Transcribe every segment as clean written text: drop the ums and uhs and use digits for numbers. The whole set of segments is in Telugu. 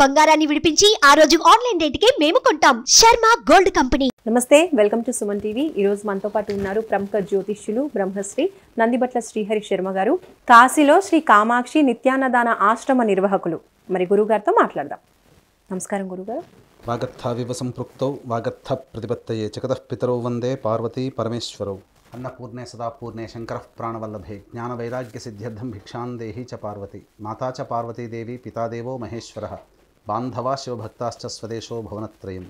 బంగారాన్ని విడిపించి ఆ రోజు ఆన్లైన్ రేటుకే మేము కొంటాం. Sharma gold company. నమస్తే, వెల్కమ్ టు సుమన్ టీవీ. ఈ రోజు మనతో పాటు ఉన్నారు ప్రముఖ జ్యోతిష్యులు బ్రహ్మశ్రీ నందిబట్ల శ్రీహరి శర్మ గారు, కాశీలో శ్రీ కామాక్షి నిత్యాన్నదాన ఆశ్రమ నిర్వాహకులు. మరి గురుగారితో మాట్లాడదాం. నమస్కారం గురుగారు. వాగర్థావివ సంపృక్తౌ వాగర్థ ప్రతిపత్తయే జగతః పితరౌ వందే పార్వతీ పరమేశ్వరౌ. అన్నపూర్ణే సదా పూర్ణే శంకరః ప్రాణవల్లభే జ్ఞానవైరాగ్య సిద్ధ్యర్థం భిక్షాం దేహి చ పార్వతి. మాతా చ పార్వతీదేవి పితాదేవో మహేశ్వరః బాంధవా శివభక్తాశ్చ స్వదేశో భవనత్రయం.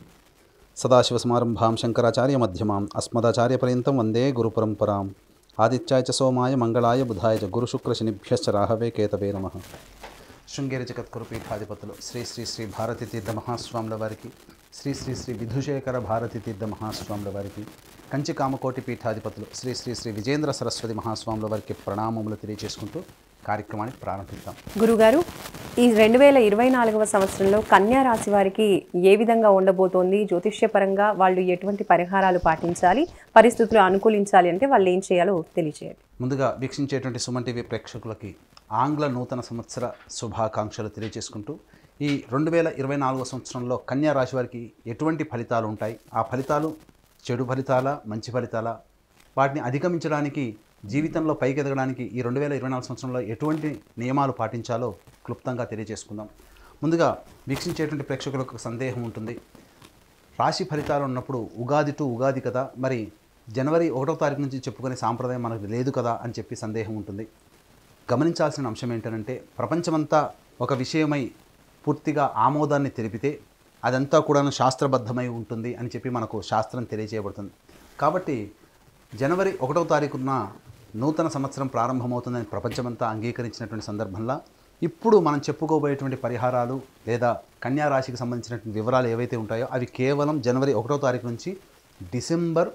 సదాశివసమారంభాం శంకరాచార్య మధ్యమాం అస్మదాచార్యపర్యంతం వందే గురుపరంపరాం. ఆదిత్యాయ చ సోమాయ మంగళాయ బుధాయ చ గురుశుక్రశనిభ్యశ్చ రాహవే కేతవే నమః. శృంగేరి జగద్గురు పీఠాధిపతులు శ్రీ శ్రీ శ్రీ భారతీ తీర్థ మహాస్వాముల వారికి, శ్రీ శ్రీ శ్రీ విధుశేఖర భారతీ తీర్థ మహాస్వాముల వారికి, కంచి కామకోటి పీఠాధిపతులు శ్రీ శ్రీ శ్రీ విజేంద్ర సరస్వతి మహాస్వాముల వారికి ప్రణామములు తెలియజేసుకుంటూ కార్యక్రమాన్ని ప్రారంభిద్దాం. గురుగారు, ఈ 2024వ సంవత్సరంలో కన్యా రాశి వారికి ఏ విధంగా ఉండబోతోంది? జ్యోతిష్యపరంగా వాళ్ళు ఎటువంటి పరిహారాలు పాటించాలి, పరిస్థితులు అనుకూలించాలి అంటే వాళ్ళు ఏం చేయాలో తెలియజేయండి. ముందుగా వీక్షించేటువంటి సుమన్ టీవీ ప్రేక్షకులకి ఆంగ్ల నూతన సంవత్సర శుభాకాంక్షలు తెలియజేసుకుంటూ, ఈ 2024 సంవత్సరంలో కన్యా రాశి వారికి ఎటువంటి ఫలితాలు ఉంటాయి, ఆ ఫలితాలు చెడు ఫలితాల, మంచి ఫలితాల, వాటిని అధిగమించడానికి, జీవితంలో పైకి ఎదగడానికి ఈ 2024 సంవత్సరంలో ఎటువంటి నియమాలు పాటించాలో క్లుప్తంగా తెలియజేసుకుందాం. ముందుగా వీక్షించేటువంటి ప్రేక్షకులకు సందేహం ఉంటుంది, రాశి ఫలితాలు ఉన్నప్పుడు ఉగాది టు ఉగాది కదా, మరి జనవరి 1వ తారీఖు నుంచి చెప్పుకునే సాంప్రదాయం మనకు లేదు కదా అని చెప్పి సందేహం ఉంటుంది. గమనించాల్సిన అంశం ఏంటంటే, ప్రపంచమంతా ఒక విషయమై పూర్తిగా ఆమోదాన్ని తెలిపితే అదంతా కూడా శాస్త్రబద్ధమై ఉంటుంది అని చెప్పి మనకు శాస్త్రం తెలియజేయబడుతుంది. కాబట్టి జనవరి 1వ తారీఖున నూతన సంవత్సరం ప్రారంభమవుతుందని ప్రపంచమంతా అంగీకరించినటువంటి సందర్భంలో ఇప్పుడు మనం చెప్పుకోబోయేటువంటి పరిహారాలు లేదా కన్యా రాశికి సంబంధించినటువంటి వివరాలు ఏవైతే ఉంటాయో అవి కేవలం జనవరి 1వ తారీఖు నుంచి డిసెంబర్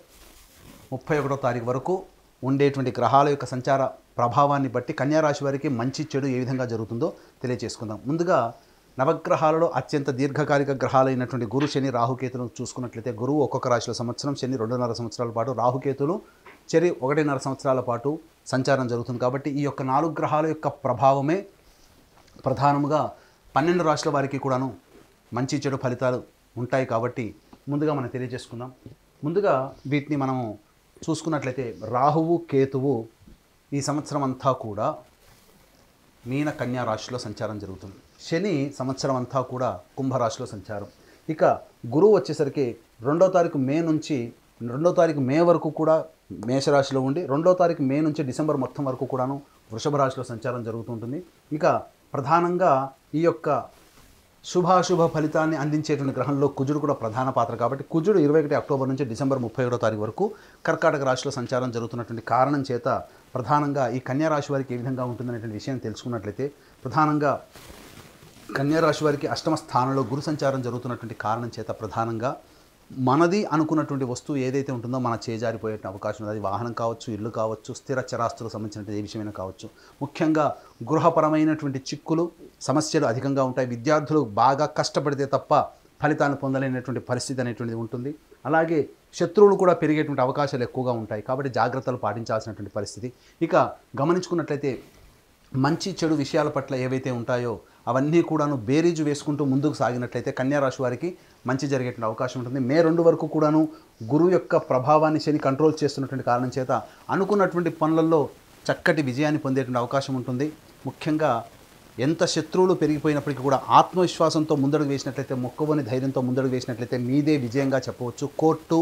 31వ తారీఖు వరకు ఉండేటువంటి గ్రహాల యొక్క సంచార ప్రభావాన్ని బట్టి కన్యా రాశి వారికి మంచి చెడు ఏ విధంగా జరుగుతుందో తెలియజేసుకుందాం. ముందుగా నవగ్రహాలలో అత్యంత దీర్ఘకాలిక గ్రహాలైనటువంటి గురు, శని, రాహుకేతులను చూసుకున్నట్లయితే గురువు ఒక్కొక్క రాశిలో సంవత్సరం, శని 2.5 సంవత్సరాల పాటు, రాహుకేతులు చెరి 1.5 సంవత్సరాల పాటు సంచారం జరుగుతుంది. కాబట్టి ఈ యొక్క 4 గ్రహాల యొక్క ప్రభావమే ప్రధానముగా 12 రాశుల వారికి కూడాను మంచి చెడు ఫలితాలు ఉంటాయి. కాబట్టి ముందుగా మనం తెలియజేసుకుందాం. ముందుగా వీటిని మనము చూసుకున్నట్లయితే రాహువు, కేతువు ఈ సంవత్సరం అంతా కూడా మీన కన్యా రాశిలో సంచారం జరుగుతుంది. శని సంవత్సరం అంతా కూడా కుంభరాశిలో సంచారం. ఇక గురువు వచ్చేసరికి 2వ తారీఖు మే నుంచి 2వ తారీఖు మే వరకు కూడా మేషరాశిలో ఉండి 2వ తారీఖు మే నుంచి డిసెంబర్ మొత్తం వరకు కూడాను వృషభ రాశిలో సంచారం జరుగుతుంటుంది. ఇక ప్రధానంగా ఈ యొక్క శుభాశుభ ఫలితాన్ని అందించేటువంటి గ్రహంలో కుజుడు కూడా ప్రధాన పాత్ర. కాబట్టి కుజుడు 21 అక్టోబర్ నుంచి డిసెంబర్ 31వ తారీఖు వరకు కర్కాటక రాశిలో సంచారం జరుగుతున్నటువంటి కారణం చేత ప్రధానంగా ఈ కన్యా రాశి వారికి ఏ విధంగా ఉంటుందనేటువంటి విషయం తెలుసుకున్నట్లయితే, ప్రధానంగా కన్యా రాశి వారికి 8వ స్థానంలో గురు సంచారం జరుగుతున్నటువంటి కారణం చేత ప్రధానంగా మనది అనుకున్నటువంటి వస్తువు ఏదైతే ఉంటుందో మన చేజారిపోయే అవకాశం ఉంది. అది వాహనం కావచ్చు, ఇల్లు కావచ్చు, స్థిర చరాస్తులకు సంబంధించినటువంటి ఏ విషయమైనా కావచ్చు. ముఖ్యంగా గృహపరమైనటువంటి చిక్కులు, సమస్యలు అధికంగా ఉంటాయి. విద్యార్థులు బాగా కష్టపడితే తప్ప ఫలితాన్ని పొందలేనటువంటి పరిస్థితి అనేటువంటిది ఉంటుంది. అలాగే శత్రువులు కూడా పెరిగేటువంటి అవకాశాలు ఎక్కువగా ఉంటాయి. కాబట్టి జాగ్రత్తలు పాటించాల్సినటువంటి పరిస్థితి. ఇక గమనించుకున్నట్లయితే మంచి చెడు విషయాల పట్ల ఏవైతే ఉంటాయో అవన్నీ కూడాను బేరీజు వేసుకుంటూ ముందుకు సాగినట్లయితే కన్యా రాశి వారికి మంచి జరిగేటువంటి అవకాశం ఉంటుంది. మే 2 వరకు కూడాను గురువు యొక్క ప్రభావాన్ని శని కంట్రోల్ చేస్తున్నటువంటి కారణం చేత అనుకున్నటువంటి పనులలో చక్కటి విజయాన్ని పొందేటువంటి అవకాశం ఉంటుంది. ముఖ్యంగా ఎంత శత్రువులు పెరిగిపోయినప్పటికీ కూడా ఆత్మవిశ్వాసంతో ముందడుగు వేసినట్లయితే, మొక్కవని ధైర్యంతో ముందడుగు వేసినట్లయితే మీదే విజయంగా చెప్పవచ్చు. కోర్టు,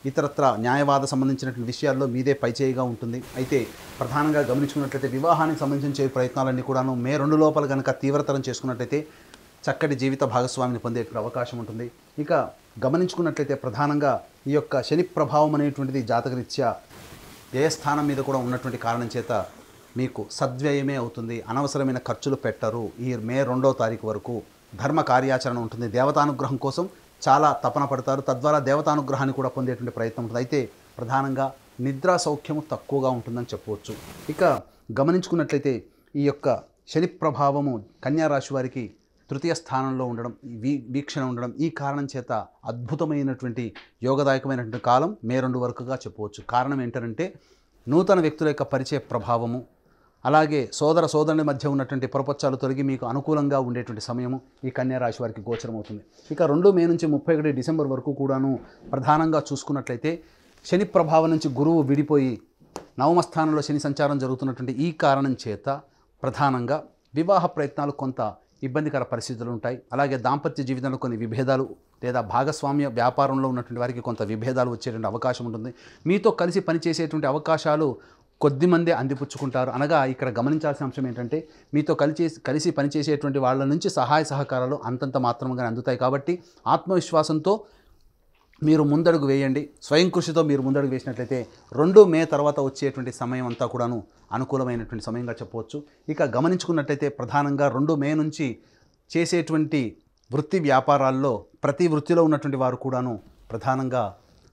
ఇతరత్ర న్యాయవాద సంబంధించినటువంటి విషయాల్లో మీదే పైచేయిగా ఉంటుంది. అయితే ప్రధానంగా గమనించుకున్నట్లయితే వివాహానికి సంబంధించిన ప్రయత్నాలన్నీ కూడాను మే 2 లోపల కనుక తీవ్రతరం చేసుకున్నట్లయితే చక్కటి జీవిత భాగస్వామిని పొందే అవకాశం ఉంటుంది. ఇక గమనించుకున్నట్లయితే ప్రధానంగా ఈ యొక్క శని ప్రభావం అనేటువంటిది జాతకరీత్యా ఏ స్థానం మీద కూడా ఉన్నటువంటి కారణం చేత మీకు సద్వ్యయమే అవుతుంది. అనవసరమైన ఖర్చులు పెట్టరు. ఈ మే 2వ తారీఖు వరకు ధర్మ కార్యాచరణ ఉంటుంది. దేవతానుగ్రహం కోసం చాలా తపన పడతారు. తద్వారా దేవతానుగ్రహాన్ని కూడా పొందేటువంటి ప్రయత్నం ఉంటుంది. అయితే ప్రధానంగా నిద్రా సౌఖ్యము తక్కువగా ఉంటుందని చెప్పవచ్చు. ఇక గమనించుకున్నట్లయితే ఈ యొక్క శని ప్రభావము కన్యా రాశి వారికి 3వ స్థానంలో ఉండడం, వీక్షణ ఉండడం, ఈ కారణం చేత అద్భుతమైనటువంటి యోగదాయకమైనటువంటి కాలం మే 2 వరకుగా చెప్పవచ్చు. కారణం ఏంటంటే నూతన వ్యక్తుల యొక్క పరిచయ ప్రభావము, అలాగే సోదర సోదరుని మధ్య ఉన్నటువంటి పొరపచ్చాలు తొలగి మీకు అనుకూలంగా ఉండేటువంటి సమయము ఈ కన్యా రాశి వారికి గోచరం అవుతుంది. ఇక 2 మే నుంచి 31 డిసెంబర్ వరకు కూడాను ప్రధానంగా చూసుకున్నట్లయితే శని ప్రభావం నుంచి గురువు విడిపోయి నవమ స్థానంలో శని సంచారం జరుగుతున్నటువంటి ఈ కారణం చేత ప్రధానంగా వివాహ ప్రయత్నాలు కొంత ఇబ్బందికర పరిస్థితులు ఉంటాయి. అలాగే దాంపత్య జీవితంలో కొన్ని విభేదాలు లేదా భాగస్వామ్య వ్యాపారంలో ఉన్నటువంటి వారికి కొంత విభేదాలు వచ్చేటువంటి అవకాశం ఉంటుంది. మీతో కలిసి పనిచేసేటువంటి అవకాశాలు కొద్దిమందే అందిపుచ్చుకుంటారు. అనగా ఇక్కడ గమనించాల్సిన అంశం ఏంటంటే మీతో కలిసి పనిచేసేటువంటి వాళ్ళ నుంచి సహాయ సహకారాలు అంతంత మాత్రంగానే అందుతాయి. కాబట్టి ఆత్మవిశ్వాసంతో మీరు ముందడుగు వేయండి. స్వయం కృషితో మీరు ముందడుగు వేసినట్లయితే 2 మే తర్వాత వచ్చేటువంటి సమయం అంతా కూడాను అనుకూలమైనటువంటి సమయంగా చెప్పవచ్చు. ఇక గమనించుకున్నట్లయితే ప్రధానంగా 2 మే నుంచి చేసేటువంటి వృత్తి వ్యాపారాల్లో ప్రతి వృత్తిలో ఉన్నటువంటి వారు కూడాను ప్రధానంగా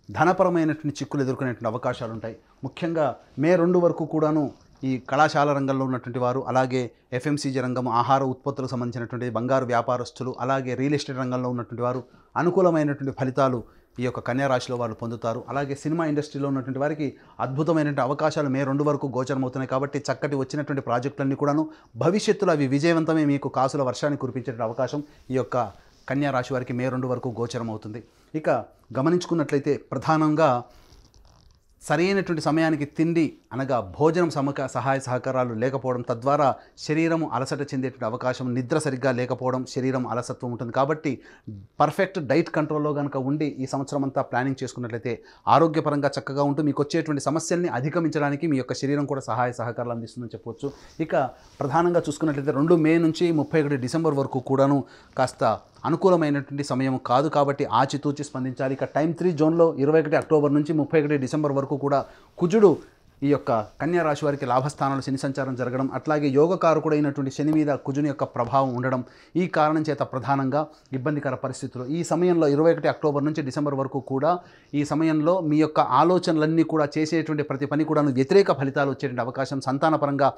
ధనపరమైనటువంటి చిక్కులు ఎదుర్కొనేటువంటి అవకాశాలు ఉంటాయి. ముఖ్యంగా మే 2 వరకు కూడాను ఈ కళాశాల రంగంలో ఉన్నటువంటి వారు, అలాగే ఎఫ్ఎంసీజీ రంగం, ఆహార ఉత్పత్తులకు సంబంధించినటువంటి బంగారు వ్యాపారస్తులు, అలాగే రియల్ ఎస్టేట్ రంగంలో ఉన్నటువంటి వారు అనుకూలమైనటువంటి ఫలితాలు ఈ యొక్క కన్యా రాశిలో వారు పొందుతారు. అలాగే సినిమా ఇండస్ట్రీలో ఉన్నటువంటి వారికి అద్భుతమైనటువంటి అవకాశాలు మే 2 వరకు గోచరమవుతున్నాయి. కాబట్టి చక్కటి వచ్చినటువంటి ప్రాజెక్టులన్నీ కూడాను భవిష్యత్తులో అవి విజయవంతమే మీకు కాసుల వర్షాన్ని కురిపించే అవకాశం ఈ యొక్క కన్యా రాశి వారికి మే 2 వరకు గోచరమవుతుంది. ఇక గమనించుకున్నట్లయితే ప్రధానంగా సరైనటువంటి సమయానికి తిండి అనగా భోజనం సహాయ సహకారాలు లేకపోవడం, తద్వారా శరీరం అలసట చెందేటువంటి అవకాశం, నిద్ర సరిగ్గా లేకపోవడం, శరీరం అలసత్వం ఉంటుంది. కాబట్టి పర్ఫెక్ట్ డైట్ కంట్రోల్లో కనుక ఉండి ఈ సంవత్సరం అంతా ప్లానింగ్ చేసుకున్నట్లయితే ఆరోగ్యపరంగా చక్కగా ఉంటూ మీకు వచ్చేటువంటి సమస్యల్ని అధిగమించడానికి మీ యొక్క శరీరం కూడా సహాయ సహకారాలు అందిస్తుందని చెప్పవచ్చు. ఇక ప్రధానంగా చూసుకున్నట్లయితే 2 మే నుంచి 31 డిసెంబర్ వరకు కూడాను కాస్త అనుకూలమైనటువంటి సమయం కాదు. కాబట్టి ఆచితూచి స్పందించాలి. ఇక టైం 3 జోన్లో 21 అక్టోబర్ నుంచి 31 డిసెంబర్ వరకు కూడా కుజుడు ఈ యొక్క కన్యా రాశి వారికి లాభస్థానంలో శని సంచారం జరగడం, అట్లాగే యోగకారకుడైనటువంటి శని మీద కుజుని యొక్క ప్రభావం ఉండడం, ఈ కారణం చేత ప్రధానంగా ఇబ్బందికర పరిస్థితులు ఈ సమయంలో 21 అక్టోబర్ నుంచి డిసెంబర్ వరకు కూడా ఈ సమయంలో మీ యొక్క ఆలోచనలన్నీ కూడా చేసేటువంటి ప్రతి పని కూడా వ్యతిరేక ఫలితాలు వచ్చేటువంటి అవకాశం, సంతానపరంగా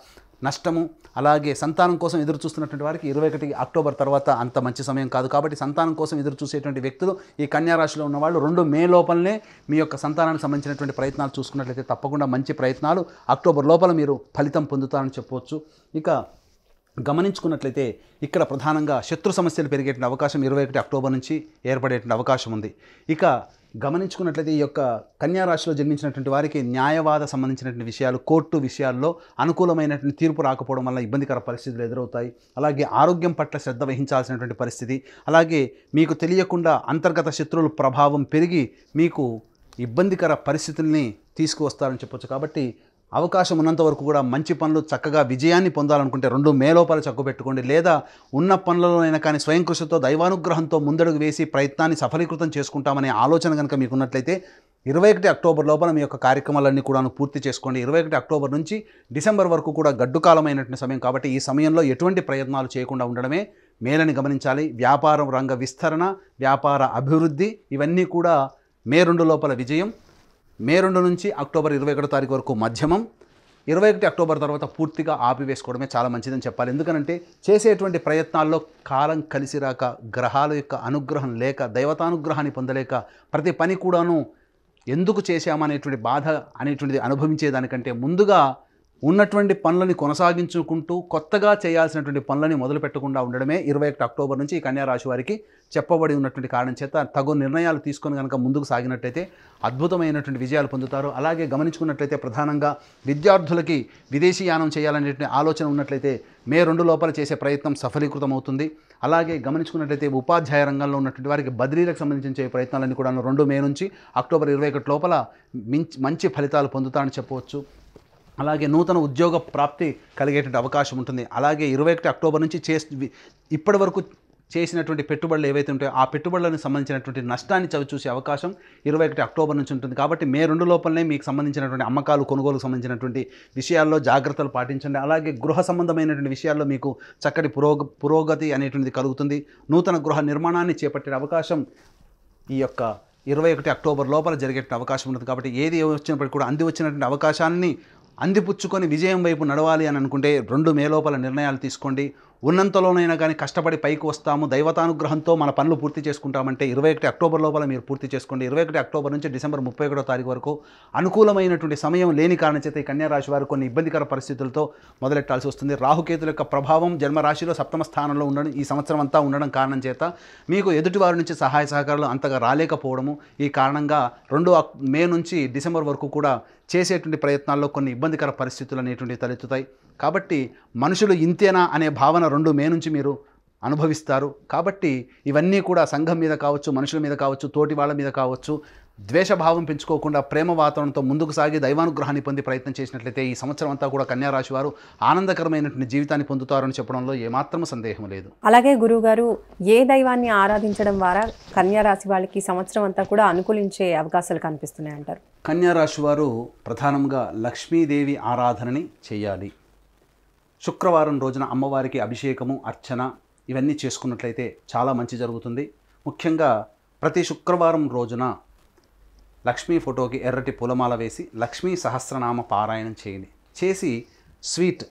నష్టము, అలాగే సంతానం కోసం ఎదురు చూస్తున్నటువంటి వారికి 21 అక్టోబర్ తర్వాత అంత మంచి సమయం కాదు. కాబట్టి సంతానం కోసం ఎదురు చూసేటువంటి వ్యక్తులు ఈ కన్యా రాశిలో ఉన్నవాళ్ళు 2 మే లోపలనే మీ యొక్క సంతానానికి సంబంధించినటువంటి ప్రయత్నాలు చూసుకున్నట్లయితే తప్పకుండా మంచి ప్రయత్నాలు అక్టోబర్ లోపల మీరు ఫలితం పొందుతారని చెప్పవచ్చు. ఇక గమనించుకున్నట్లయితే ఇక్కడ ప్రధానంగా శత్రు సమస్యలు పెరిగేటువంటి అవకాశం 21 అక్టోబర్ నుంచి ఏర్పడేటువంటి అవకాశం ఉంది. ఇక గమనించుకున్నట్లయితే ఈ యొక్క కన్యా రాశిలో జన్మించినటువంటి వారికి న్యాయవాద సంబంధించినటువంటి విషయాలు, కోర్టు విషయాల్లో అనుకూలమైనటువంటి తీర్పు రాకపోవడం వల్ల ఇబ్బందికర పరిస్థితులు ఎదురవుతాయి. అలాగే ఆరోగ్యం పట్ల శ్రద్ధ వహించాల్సినటువంటి పరిస్థితి, అలాగే మీకు తెలియకుండా అంతర్గత శత్రువుల ప్రభావం పెరిగి మీకు ఇబ్బందికర పరిస్థితుల్ని తీసుకువస్తారని చెప్పొచ్చు. కాబట్టి అవకాశం ఉన్నంత వరకు కూడా మంచి పనులు చక్కగా విజయాన్ని పొందాలనుకుంటే 2 మే లోపల చక్కబెట్టుకోండి. లేదా ఉన్న పనులలోనైనా కానీ స్వయం కృషితో దైవానుగ్రహంతో ముందడుగు వేసి ప్రయత్నాన్ని సఫలీకృతం చేసుకుంటామనే ఆలోచన కనుక మీకు ఉన్నట్లయితే 21 అక్టోబర్ లోపల మీ యొక్క కార్యక్రమాలన్నీ కూడా పూర్తి చేసుకోండి. 21 అక్టోబర్ నుంచి డిసెంబర్ వరకు కూడా గడ్డు కాలమైనటువంటి సమయం. కాబట్టి ఈ సమయంలో ఎటువంటి ప్రయత్నాలు చేయకుండా ఉండడమే మేలని గమనించాలి. వ్యాపారం రంగ విస్తరణ, వ్యాపార అభివృద్ధి ఇవన్నీ కూడా మే 2 లోపల విజయం. మే 2 నుంచి అక్టోబర్ 21 తారీఖు వరకు మధ్యమం, 21 అక్టోబర్ తర్వాత పూర్తిగా ఆపివేసుకోవడమే చాలా మంచిదని చెప్పాలి. ఎందుకనంటే చేసేటువంటి ప్రయత్నాల్లో కాలం కలిసి రాక, గ్రహాల యొక్క అనుగ్రహం లేక, దైవతానుగ్రహాన్ని పొందలేక ప్రతి పని కూడాను ఎందుకు చేశామనేటువంటి బాధ అనేటువంటిది అనుభవించేదానికంటే ముందుగా ఉన్నటువంటి పనులని కొనసాగించుకుంటూ కొత్తగా చేయాల్సినటువంటి పనులని మొదలు పెట్టకుండా ఉండడమే 21 అక్టోబర్ నుంచి ఈ కన్యా రాశి వారికి చెప్పబడి ఉన్నటువంటి కారణం చేత తగు నిర్ణయాలు తీసుకొని కనుక ముందుకు సాగినట్లయితే అద్భుతమైనటువంటి విజయాలు పొందుతారు. అలాగే గమనించుకున్నట్లయితే ప్రధానంగా విద్యార్థులకి విదేశీ యానం చేయాలనేటువంటి ఆలోచన ఉన్నట్లయితే మే 2 లోపల చేసే ప్రయత్నం సఫలీకృతం అవుతుంది. అలాగే గమనించుకున్నట్లయితే ఉపాధ్యాయ రంగంలో ఉన్నటువంటి వారికి బదిలీలకు సంబంధించిన ప్రయత్నాలన్నీ కూడా 2 మే నుంచి అక్టోబర్ 21 లోపల మంచి ఫలితాలు పొందుతారని చెప్పవచ్చు. అలాగే నూతన ఉద్యోగ ప్రాప్తి కలిగేటువంటి అవకాశం ఉంటుంది. అలాగే 21 అక్టోబర్ నుంచి ఇప్పటి వరకు చేసినటువంటి పెట్టుబడులు ఏవైతే ఉంటాయో ఆ పెట్టుబడులకు సంబంధించినటువంటి నష్టాన్ని చవిచూసే అవకాశం 21 అక్టోబర్ నుంచి ఉంటుంది. కాబట్టి మే 2 లోపలనే మీకు సంబంధించినటువంటి అమ్మకాలు, కొనుగోలుకు సంబంధించినటువంటి విషయాల్లో జాగ్రత్తలు పాటించండి. అలాగే గృహ సంబంధమైనటువంటి విషయాల్లో మీకు చక్కటి పురోగతి అనేటువంటిది కలుగుతుంది. నూతన గృహ నిర్మాణాన్ని చేపట్టే అవకాశం ఈ యొక్క 21 అక్టోబర్ లోపల జరిగే అవకాశం ఉంటుంది. కాబట్టి ఏది వచ్చినప్పటికీ కూడా వచ్చినటువంటి అవకాశాన్ని అందిపుచ్చుకొని విజయం వైపు నడవాలి అని అనుకుంటే 2 మే లోపల నిర్ణయాలు తీసుకోండి. ఉన్నంతలోనైనా కానీ కష్టపడి పైకి వస్తాము, దైవతానుగ్రహంతో మన పనులు పూర్తి చేసుకుంటామంటే 21 అక్టోబర్ లోపల మీరు పూర్తి చేసుకోండి. 21 అక్టోబర్ నుంచి డిసెంబర్ 31వ తారీఖు వరకు అనుకూలమైనటువంటి సమయం లేని కారణం చేత ఈ కన్యా రాశి వారు కొన్ని ఇబ్బందికర పరిస్థితులతో మొదలెట్టాల్సి వస్తుంది. రాహుకేతుల యొక్క ప్రభావం జన్మరాశిలో 7వ స్థానంలో ఉండడం, ఈ సంవత్సరం అంతా ఉండడం కారణం చేత మీకు ఎదుటివారి నుంచి సహాయ సహకారాలు అంతగా రాలేకపోవడము, ఈ కారణంగా 2 మే నుంచి డిసెంబర్ వరకు కూడా చేసేటువంటి ప్రయత్నాల్లో కొన్ని ఇబ్బందికర పరిస్థితులు అనేటువంటివి తలెత్తుతాయి. కాబట్టి మనుషులు ఇంతేనా అనే భావన 2 మే నుంచి మీరు అనుభవిస్తారు. కాబట్టి ఇవన్నీ కూడా సంఘం మీద కావచ్చు, మనుషుల మీద కావచ్చు, తోటి వాళ్ళ మీద కావచ్చు, ద్వేషభావం పెంచుకోకుండా ప్రేమ వాతావరణంతో ముందుకు సాగి దైవానుగ్రహాన్ని పొంది ప్రయత్నం చేసినట్లయితే ఈ సంవత్సరం అంతా కూడా కన్యా రాశి వారు ఆనందకరమైనటువంటి జీవితాన్ని పొందుతారని చెప్పడంలో ఏమాత్రం సందేహం లేదు. అలాగే గురువుగారు, ఏ దైవాన్ని ఆరాధించడం ద్వారా కన్యా రాశి వాళ్ళకి ఈ సంవత్సరం అంతా కూడా అనుకూలించే అవకాశాలు కనిపిస్తున్నాయి అంటారు? కన్యా రాశి వారు ప్రధానంగా లక్ష్మీదేవి ఆరాధనని చేయాలి. శుక్రవారం రోజున అమ్మవారికి అభిషేకము, అర్చన ఇవన్నీ చేసుకున్నట్లయితే చాలా మంచి జరుగుతుంది. ముఖ్యంగా ప్రతి శుక్రవారం రోజున లక్ష్మీ ఫోటోకి ఎర్రటి పూలమాల వేసి లక్ష్మీ సహస్రనామ పారాయణం చేయండి. చేసి స్వీట్